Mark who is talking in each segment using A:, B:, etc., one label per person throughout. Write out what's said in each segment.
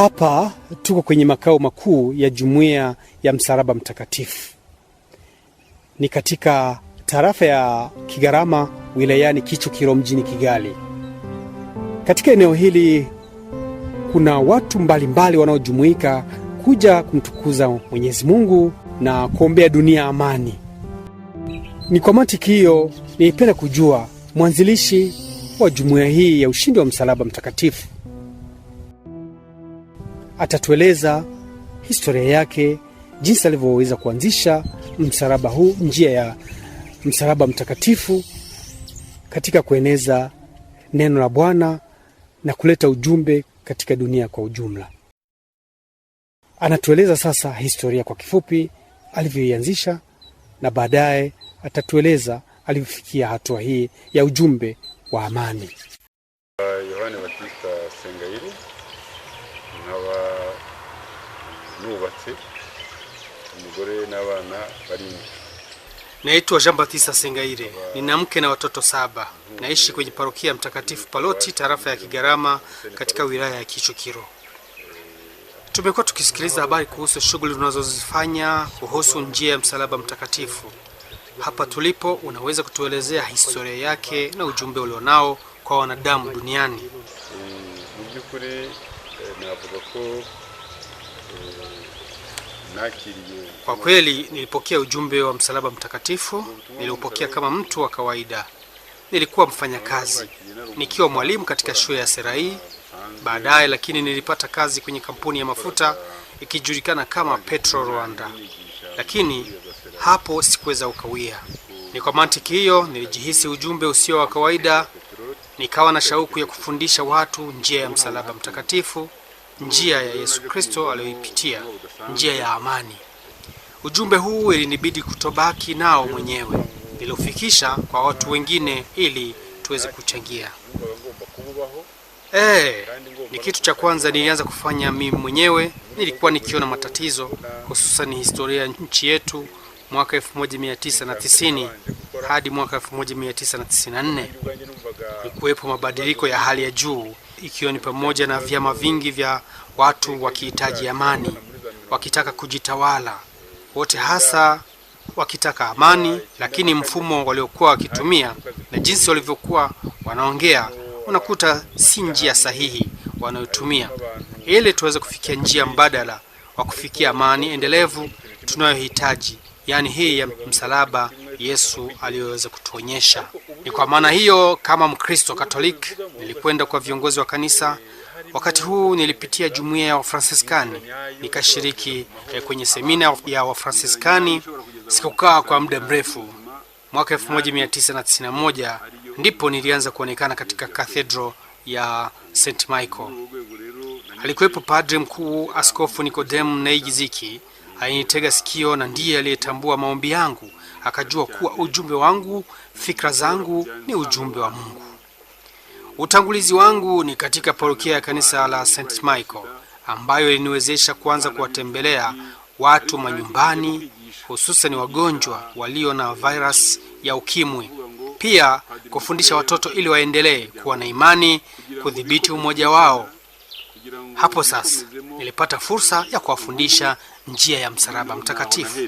A: Hapa tuko kwenye makao makuu ya Jumuiya ya Msalaba Mtakatifu. Ni katika tarafa ya Kigarama wilayani Kicukiro mjini Kigali. Katika eneo hili kuna watu mbalimbali wanaojumuika kuja kumtukuza Mwenyezi Mungu na kuombea dunia amani. Ni kwa mantiki hiyo nilipenda kujua mwanzilishi wa jumuiya hii ya Ushindi wa Msalaba Mtakatifu. Atatueleza historia yake, jinsi alivyoweza kuanzisha msalaba huu, njia ya msalaba mtakatifu katika kueneza neno la Bwana na kuleta ujumbe katika dunia kwa ujumla. Anatueleza sasa historia kwa kifupi alivyoianzisha, na baadaye atatueleza alivyofikia hatua hii ya ujumbe wa amani.
B: Yohane Batista Sengayire nkaba nubatse umugore n'abana barindwi.
A: Naitwa Jean Batista Sengayire, nina mke na watoto 7. Naishi kwenye parokia Mtakatifu Paloti, tarafa ya Kigarama katika wilaya ya Kicukiro. Tumekuwa tukisikiliza habari kuhusu shughuli tunazozifanya kuhusu njia ya msalaba mtakatifu. Hapa tulipo, unaweza kutuelezea historia yake na ujumbe ulionao kwa wanadamu duniani? Kwa kweli nilipokea ujumbe wa msalaba mtakatifu, niliupokea kama mtu wa kawaida. Nilikuwa mfanyakazi nikiwa mwalimu katika shule ya Serai. Baadaye lakini nilipata kazi kwenye kampuni ya mafuta ikijulikana kama Petro Rwanda. Lakini hapo sikuweza ukawia. Ni kwa mantiki hiyo nilijihisi ujumbe usio wa kawaida, nikawa na shauku ya kufundisha watu njia ya msalaba mtakatifu, njia ya Yesu Kristo aliyoipitia, njia ya amani. Ujumbe huu ilinibidi kutobaki nao mwenyewe, niliufikisha kwa watu wengine ili tuweze kuchangia. Ni kitu cha kwanza nilianza kufanya mimi mwenyewe. Nilikuwa nikiona matatizo, hususan historia ya nchi yetu mwaka 1990 hadi mwaka 1994. Ilikuwepo mabadiliko ya hali ya juu, ikiwa ni pamoja na vyama vingi vya watu wakihitaji amani, wakitaka kujitawala, wote hasa wakitaka amani, lakini mfumo waliokuwa wakitumia na jinsi walivyokuwa wanaongea unakuta si njia sahihi wanayotumia. Ili tuweze kufikia njia mbadala wa kufikia amani endelevu tunayohitaji, yani hii ya msalaba Yesu aliyoweza kutuonyesha. Ni kwa maana hiyo kama Mkristo Katoliki nilikwenda kwa viongozi wa kanisa. Wakati huu nilipitia jumuiya ya Wafransiskani, nikashiriki kwenye semina ya Wafransiskani. Sikukaa kwa muda mrefu. Mwaka 1991 ndipo nilianza kuonekana katika cathedral ya St. Michael. Alikuwepo padri mkuu Askofu Nikodemu Neigiziki. Alinitega sikio na ndiye aliyetambua maombi yangu, akajua kuwa ujumbe wangu, fikra zangu ni ujumbe wa Mungu. Utangulizi wangu ni katika parokia ya kanisa la St. Michael, ambayo iliniwezesha kuanza kuwatembelea watu manyumbani, hususan wagonjwa walio na virus ya ukimwi. Pia kufundisha watoto ili waendelee kuwa na imani, kudhibiti umoja wao. Hapo sasa nilipata fursa ya kuwafundisha njia ya msalaba mtakatifu.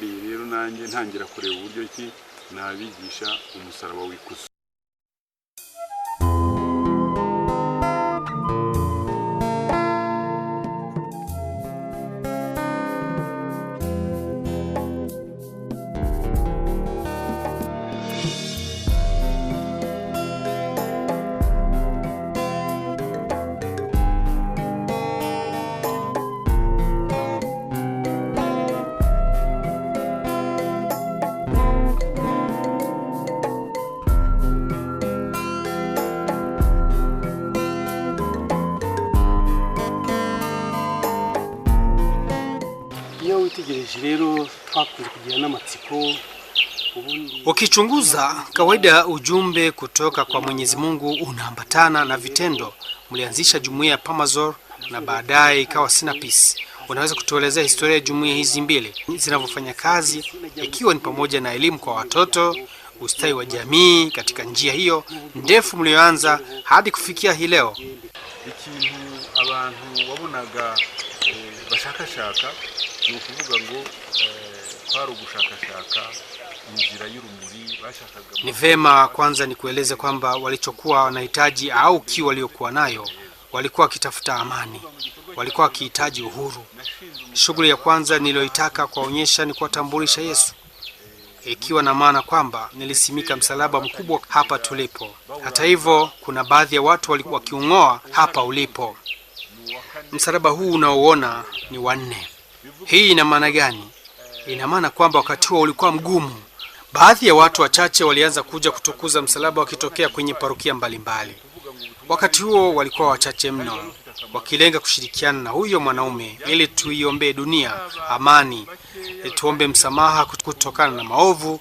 A: Ukichunguza kawaida ujumbe kutoka kwa Mwenyezi Mungu unaambatana na vitendo. Mlianzisha jumuiya ya Pamazor na baadaye ikawa Sinapis. Unaweza kutuelezea historia ya jumuiya hizi mbili zinavyofanya kazi, ikiwa ni pamoja na elimu kwa watoto, ustawi wa jamii katika njia hiyo ndefu mlioanza hadi kufikia hii leo?
B: Ikintu abantu wabonaga gushakashaka ni ukuvuga ngo kwari ugushakashaka inzira y'urumuri bashakaga.
A: Ni vema kwanza ni kueleze kwamba walichokuwa wanahitaji au kiu waliokuwa nayo, walikuwa wakitafuta amani, walikuwa wakihitaji uhuru. Shughuli ya kwanza niliyoitaka kuonyesha ni kuwatambulisha Yesu, ikiwa na maana kwamba nilisimika msalaba mkubwa hapa tulipo. Hata hivyo, kuna baadhi ya watu walikuwa wakiung'oa hapa ulipo. Msalaba huu unaoona ni wa 4. Hii ina maana gani? Ina maana kwamba wakati huo ulikuwa mgumu. Baadhi ya watu wachache walianza kuja kutukuza msalaba wakitokea kwenye parokia mbalimbali. Wakati huo walikuwa wachache mno, wakilenga kushirikiana na huyo mwanaume ili tuiombee dunia amani, tuombe msamaha kutokana na maovu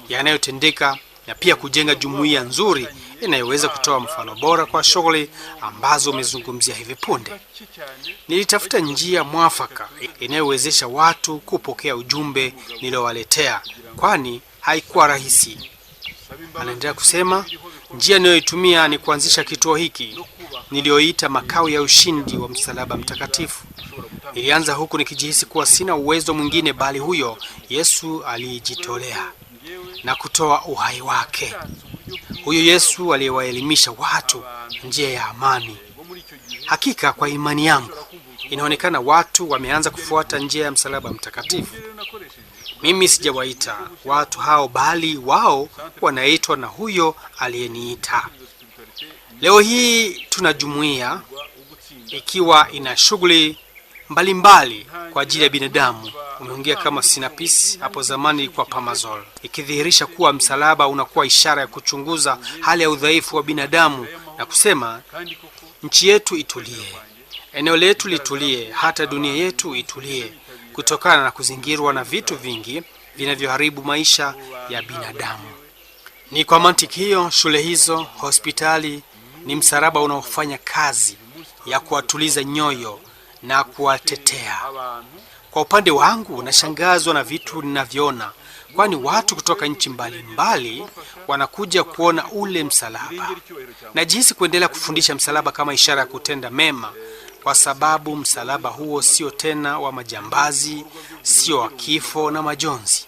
A: yanayotendeka, na pia kujenga jumuiya nzuri inayoweza kutoa mfano bora kwa shughuli ambazo umezungumzia hivi punde. Nilitafuta njia mwafaka inayowezesha watu kupokea ujumbe niliowaletea, kwani haikuwa rahisi. Anaendelea kusema, njia niliyoitumia ni kuanzisha kituo hiki nilioita makao ya ushindi wa msalaba mtakatifu. Nilianza huku nikijihisi kuwa sina uwezo mwingine bali huyo Yesu alijitolea na kutoa uhai wake. Huyo Yesu aliyewaelimisha watu njia ya amani. Hakika kwa imani yangu inaonekana watu wameanza kufuata njia ya msalaba mtakatifu. Mimi sijawaita watu hao bali wao wanaitwa na huyo aliyeniita. Leo hii tuna jumuiya ikiwa ina shughuli mbalimbali kwa ajili ya binadamu. Umeongea kama Sinapis, hapo zamani ilikuwa Pamazol, ikidhihirisha kuwa msalaba unakuwa ishara ya kuchunguza hali ya udhaifu wa binadamu na kusema nchi yetu itulie, eneo letu litulie, hata dunia yetu itulie, kutokana na kuzingirwa na vitu vingi vinavyoharibu maisha ya binadamu. Ni kwa mantiki hiyo shule hizo, hospitali ni msalaba unaofanya kazi ya kuwatuliza nyoyo na kuwatetea. Kwa upande wangu nashangazwa na vitu ninavyoona, kwani watu kutoka nchi mbalimbali wanakuja kuona ule msalaba. Najihisi kuendelea kufundisha msalaba kama ishara ya kutenda mema, kwa sababu msalaba huo sio tena wa majambazi, sio wa kifo na majonzi.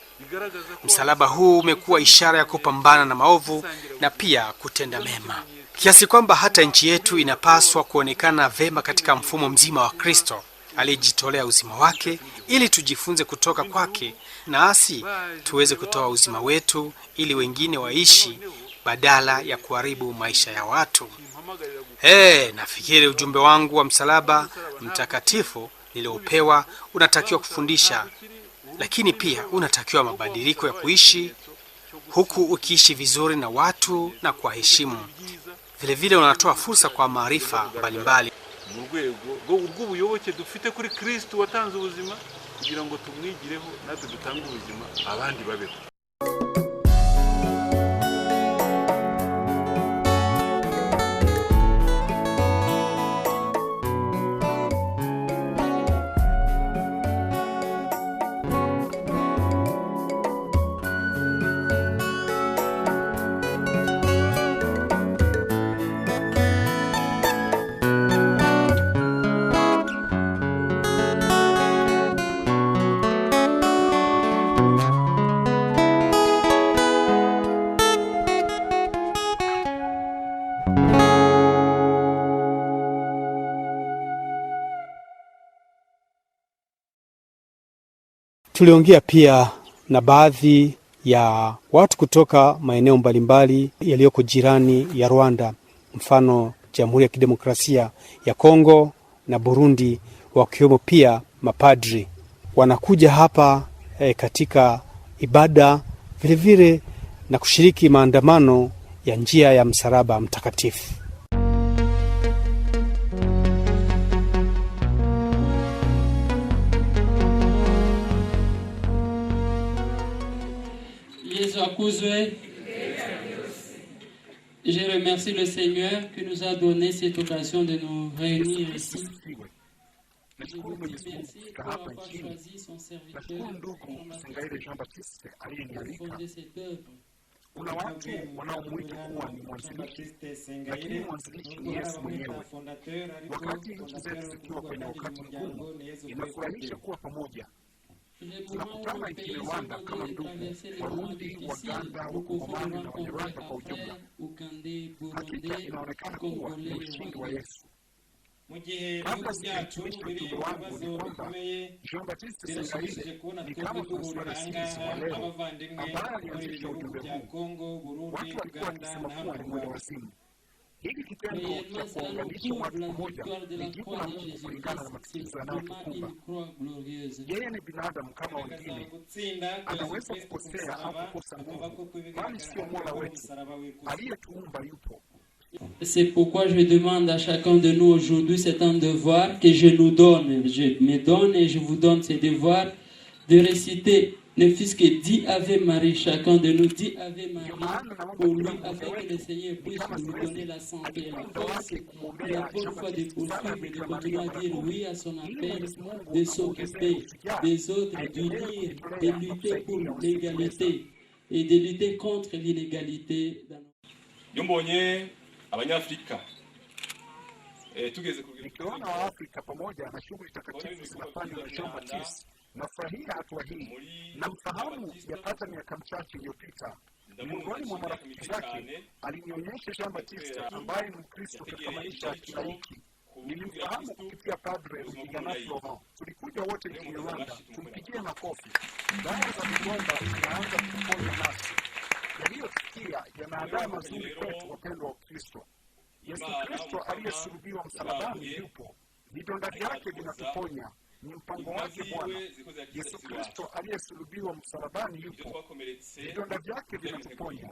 A: Msalaba huu umekuwa ishara ya kupambana na maovu na pia kutenda mema, kiasi kwamba hata nchi yetu inapaswa kuonekana vema katika mfumo mzima wa Kristo aliyejitolea uzima wake ili tujifunze kutoka kwake, nasi tuweze kutoa uzima wetu ili wengine waishi badala ya kuharibu maisha ya watu. Nafikiri ujumbe wangu wa msalaba mtakatifu niliopewa unatakiwa kufundisha, lakini pia unatakiwa mabadiliko ya kuishi, huku ukiishi vizuri na watu na kwa heshima. Vile vile unatoa fursa kwa maarifa mbalimbali.
B: Mu rwego rw'ubuyoboke dufite kuri Kristo watanze ubuzima kugira ngo tumwigireho natwe dutange ubuzima abandi babeho.
A: Tuliongea pia na baadhi ya watu kutoka maeneo mbalimbali yaliyoko jirani ya Rwanda, mfano Jamhuri ya Kidemokrasia ya Kongo na Burundi, wakiwemo pia mapadri. Wanakuja hapa katika ibada vile vile na kushiriki maandamano ya njia ya msalaba mtakatifu.
C: Je remercie le Seigneur qui nous a donné cette occasion de nous réunir ici. Je vous remercie pour avoir choisi son serviteur pour fonder cette œuvre.
D: Kuna watu wanaomwita kuwa ni mwanzilishi, lakini mwanzilishi ni Yesu mwenyewe. Wakati nchi zetu zikiwa kwenye wakati mgumu, inafurahisha kuwa pamoja. Tunakutana nchini Rwanda kama ndugu, Warundi, Waganda, Wakongomani na Wanyarwanda kwa ujumla. Hakika inaonekana kuwa ni ushindi wa Yesu. Kabla sijatumishi ujumbe wangu ni kwamba Jean Baptiste Sengayire ni kama mwanasiasa wa leo ambaye alianzisha ujumbe huu. Watu walikuwa wakisema kuwa ni mwenda wazimu. Hili kitendo cha kuunganisha watu pamoja ni jibu la Mungu kulingana na matatizo yanayotukumba. Yeye ni binadamu kama wengine, anaweza kukosea au kukosa nguvu, bali sio Mola wetu aliyetuumba yupo.
C: C'est pourquoi je demande à chacun de nous aujourd'hui, c'est un devoir que je nous donne. Je me donne et je vous donne ce devoir de réciter ne fût-ce que 10 Ave Marie. Chacun de nous dit Ave Marie pour lui, afin que le Seigneur puisse nous donner la santé et la force, et la bonne foi de poursuivre, de continuer à dire oui à son appel, de s'occuper des autres, d'unir, de lutter pour l'égalité et de lutter contre l'inégalité.
E: Abanyafrika tugeze
D: kuona Waafrika pamoja na shughuli takatifu zinafanywa na Jean Baptiste. Nafurahia hatua hii. Namfahamu yapata miaka michache iliyopita. Miongoni mwa marafiki zake alinionyesha Jean Baptiste ambaye ni Mkristo katika maisha ya kilaiki. Nilimfahamu kupitia Padre Rugigana Florent. Tulikuja wote nchini Rwanda, tumpigie makofi. Dawa za migomba zinaanza kuponya nafsi. Yaliyotukia yanaandaa mazuri kwetu, wapendwa wa Kristo. Yesu Kristo aliyesulubiwa msalabani yupo. Vidonda vyake vinatuponya. Ni mpango wake Bwana. Yesu Kristo aliyesulubiwa msalabani yupo. Vidonda vyake vinatuponya.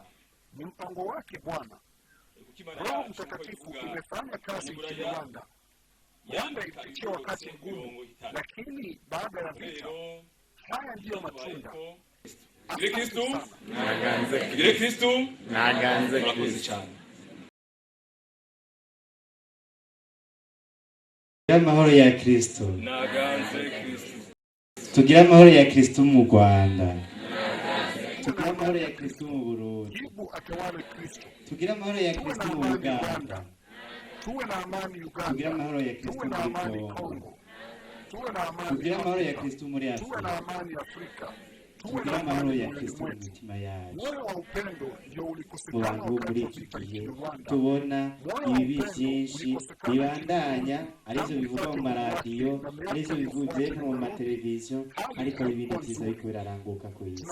D: Ni mpango wake Bwana. Roho Mtakatifu imefanya kazi nchini Rwanda. Rwanda ilipitia wakati mgumu, lakini baada ya vita, haya ndiyo matunda.
E: Tugire Kristo naganze, tugire Kristo naganze. Murakoze cyane.
F: Amahoro ya Kristo
E: Naganze Kristo.
F: Tugira amahoro ya Kristo mu Rwanda. Tugira amahoro ya Kristo mu Burundi. Tugira amahoro ya Kristo mu Uganda.
D: Tuwe na amani Uganda.
F: Tugira amahoro ya Kristo muri Kongo. Tugira amahoro ya Kristo muri Afrika.
D: Tuwe na amani Afrika.
F: Tugira amahoro ya Kristo mu mitima yacu. Mu bantu muri iki gihe tubona ibibi byinshi bibandanya, arivyo bivugwa mu maradiyo, arivyo bivuze no mu mateleviziyo, ariko ibindi byiza biriko biraranguka ku isi.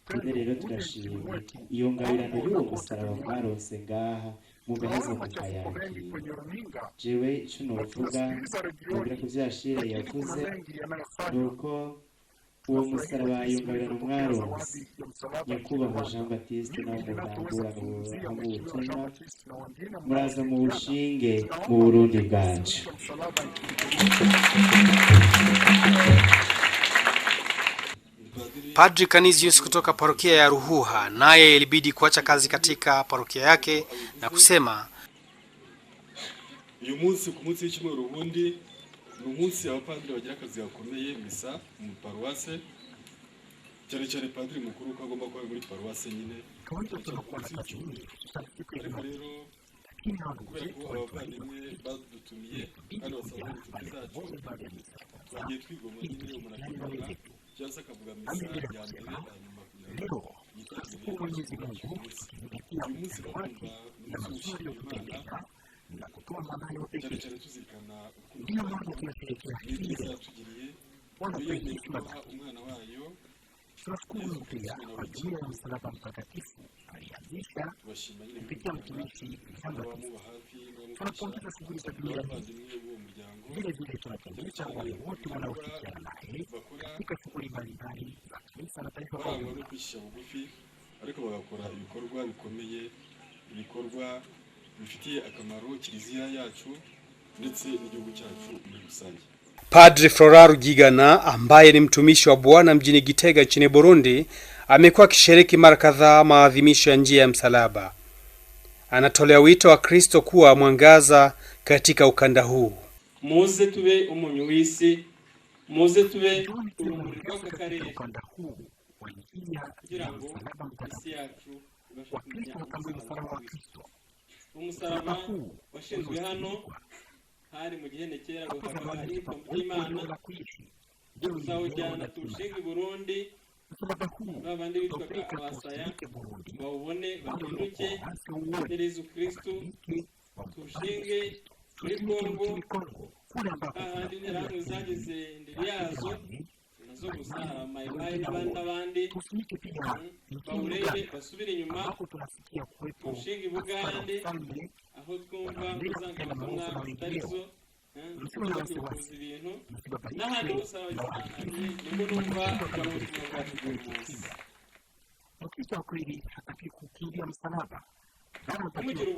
F: None rero turashimye iyo ngabirano y'uwo musaraba mwaronse ngaha mugaheza mukayakira. Jewe ico novuga nobwira ko vyashire yavuze nuko uwo musaraba yungabirano mwaronse nyakubahwa Jean Baptiste nawo mutangura mu butumwa muraza mu bushinge mu Burundi bwacu.
A: Padri Canisius kutoka parokia ya Ruhuha naye ilibidi kuacha kazi katika parokia yake na kusema,
E: uyu munsi ku munsi w'icyumweru ubundi ni umunsi abapadiri bagira akazi gakomeye misa mu paruwase, cyane cyane padiri mukuru ko agomba kuba muri paruwase nyine. Ariko rero kubera ko abavandimwe badutumiye kandi basaba inshuti zacu, twagiye twigomwa nyine umuntu akigomwa cyangwa se akavuga misa ya mbere hanyuma kugira ngo yitabire uyu munsi bakumva umunsi w'ushimira Imana, cyane cyane tuzirikana ukuntu n'ibyiza yatugiriye yongeye kubaha umwana wayo Yesu Kristo nawe tubashima nyine abamuba hafi n'abamufasha n'abavandimwe b'uwo muryango, cyane cyane bakora barangwa no kwishyira bugufi, ariko bagakora ibikorwa bikomeye, ibikorwa bifitiye akamaro kiliziya yacu ndetse n'igihugu cyacu muri rusange.
A: Padri Florent Rugigana ambaye ni mtumishi wa Bwana mjini Gitega nchini Burundi amekuwa akishiriki mara kadhaa maadhimisho ya njia ya msalaba. Anatolea wito wa Kristo kuwa mwangaza katika ukanda huu.
C: Muze tube umunyu w'isi, muze tube urumuri rw'akarere. kugira ngo isi yacu ibashe kumenya umusaraba washinzwe hano hari mu gihene kera ngo hakaba hari Imana tuzawujyana tuwushinga i Burundi babandi bitwaga abasaya bawubone bahinduke Yesu Kristo tuwushinge muri Kongo ahandi interahamwe zagize indiri yazo nazo gusa amayimayi n'abandi bawurebe basubire inyuma tuwushinge i Bugande aho twumva uzangabutumwa zitarizo tukakuza ibintu n'ahandi hose abazitandukanye nibwo numva ubutumwa bwacu bw'umunsi
D: Mkristo wa kweli hataki kukimbia msalaba.
C: Kumugira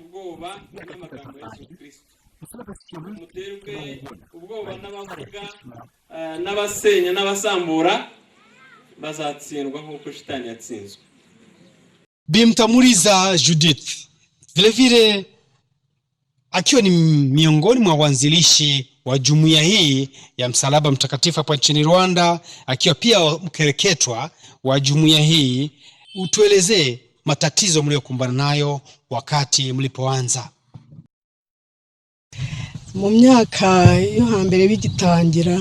C: ubwoba n'amagambo ya Yesu Kristo. Muterwe ubwoba n'abavuga n'abasenya n'abasambura bazatsindwa nk'uko shitani yatsinzwe.
A: Bimtamuliza Judith vile akiwa ni miongoni mwa wanzilishi wa jumuiya hii ya Msalaba Mtakatifu hapa nchini Rwanda, akiwa pia mkereketwa wa jumuiya hii, utuelezee matatizo mliokumbana nayo wakati mlipoanza.
G: Mu myaka yo hambere bigitangira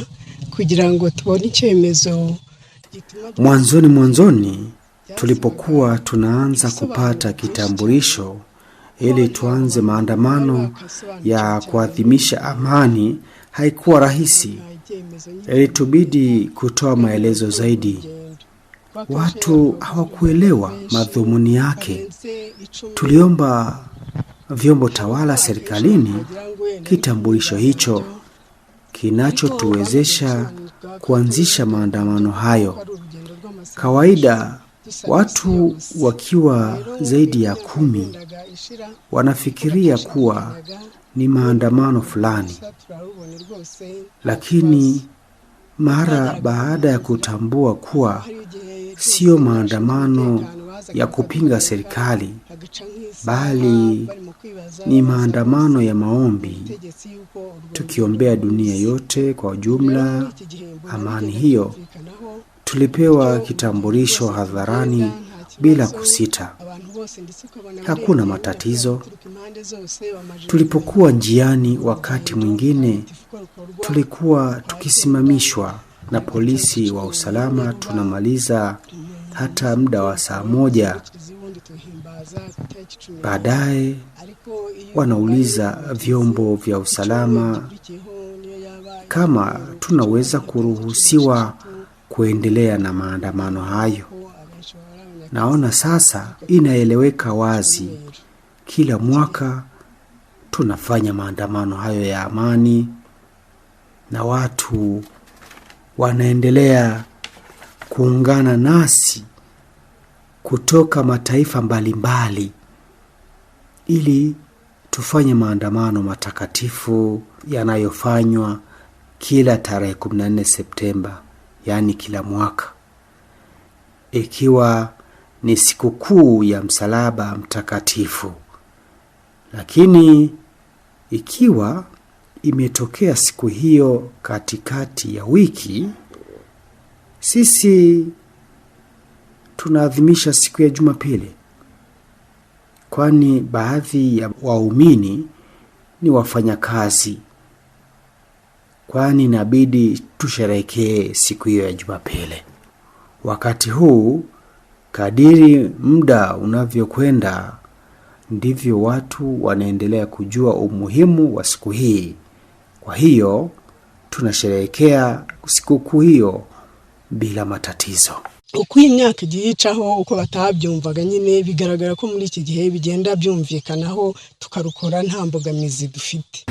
G: kugira ngo tubone icyemezo
H: mwanzoni tulipokuwa tunaanza kupata kitambulisho ili tuanze maandamano ya kuadhimisha amani, haikuwa rahisi. Ilitubidi kutoa maelezo zaidi. Watu hawakuelewa madhumuni yake. Tuliomba vyombo tawala serikalini kitambulisho hicho kinachotuwezesha kuanzisha maandamano hayo. Kawaida watu wakiwa zaidi ya 10 wanafikiria kuwa ni maandamano fulani, lakini mara baada ya kutambua kuwa sio maandamano ya kupinga serikali, bali ni maandamano ya maombi, tukiombea dunia yote kwa ujumla amani hiyo, tulipewa kitambulisho hadharani bila kusita. Hakuna matatizo. Tulipokuwa njiani, wakati mwingine tulikuwa tukisimamishwa na polisi wa usalama, tunamaliza hata muda wa saa 1. Baadaye wanauliza vyombo vya usalama kama tunaweza kuruhusiwa kuendelea na maandamano hayo. Naona sasa inaeleweka wazi. Kila mwaka tunafanya maandamano hayo ya amani na watu wanaendelea kuungana nasi kutoka mataifa mbalimbali ili tufanye maandamano matakatifu yanayofanywa kila tarehe 14 Septemba, yani kila mwaka, ikiwa ni sikukuu ya Msalaba Mtakatifu. Lakini ikiwa imetokea siku hiyo katikati ya wiki, sisi tunaadhimisha siku ya Jumapili, kwani baadhi ya waumini ni wafanyakazi, kwani inabidi tusherehekee siku hiyo ya Jumapili. Wakati huu, kadiri muda unavyokwenda, ndivyo watu wanaendelea kujua umuhimu wa siku hii. Kwa hiyo tunasherehekea sikukuu hiyo bila matatizo.
G: Uko imyaka igicaho uko batabyumvaga nyine bigaragara ko muri iki gihe bigenda byumvikanaho tukarukora nta mbogamizi dufite.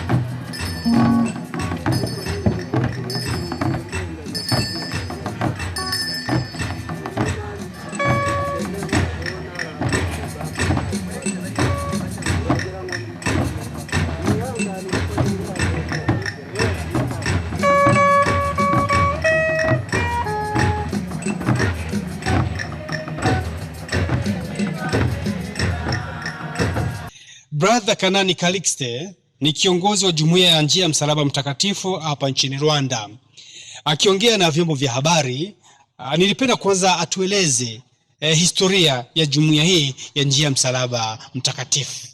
A: Brother Kanani Calixte ni kiongozi wa jumuiya ya Njia ya Msalaba Mtakatifu hapa nchini Rwanda. Akiongea na vyombo vya habari, Nilipenda kwanza atueleze historia ya jumuiya hii ya Njia ya Msalaba Mtakatifu.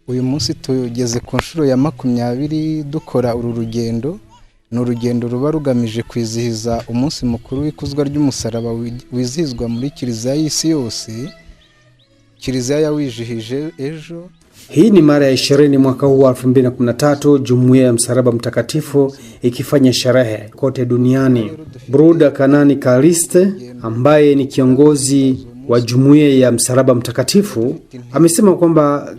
I: Uyu munsi tugeze ku nshuro ya 20 dukora uru rugendo. Ni urugendo ruba rugamije kwizihiza umunsi mukuru w'ikuzwa ry'umusaraba wizihizwa muri Kiliziya y'isi yose. Kiliziya yawijihije ejo.
H: Hii ni mara ya 20 mwaka huu wa 2013 Jumuiya ya Msalaba Mtakatifu ikifanya sherehe kote duniani. Bruda Kanani Kaliste ambaye ni kiongozi wa Jumuiya ya Msalaba Mtakatifu amesema kwamba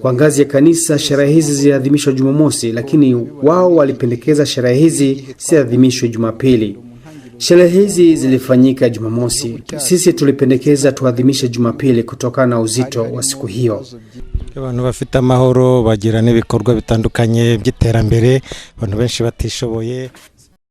H: kwa ngazi ya kanisa sherehe hizi ziadhimishwa Jumamosi, lakini wao walipendekeza sherehe hizi ziadhimishwe Jumapili. Sherehe hizi zilifanyika Jumamosi. Sisi tulipendekeza tuadhimishe Jumapili kutokana na uzito wa siku hiyo.
J: Abantu bafite amahoro bagira n'ibikorwa bitandukanye by'iterambere, abantu benshi batishoboye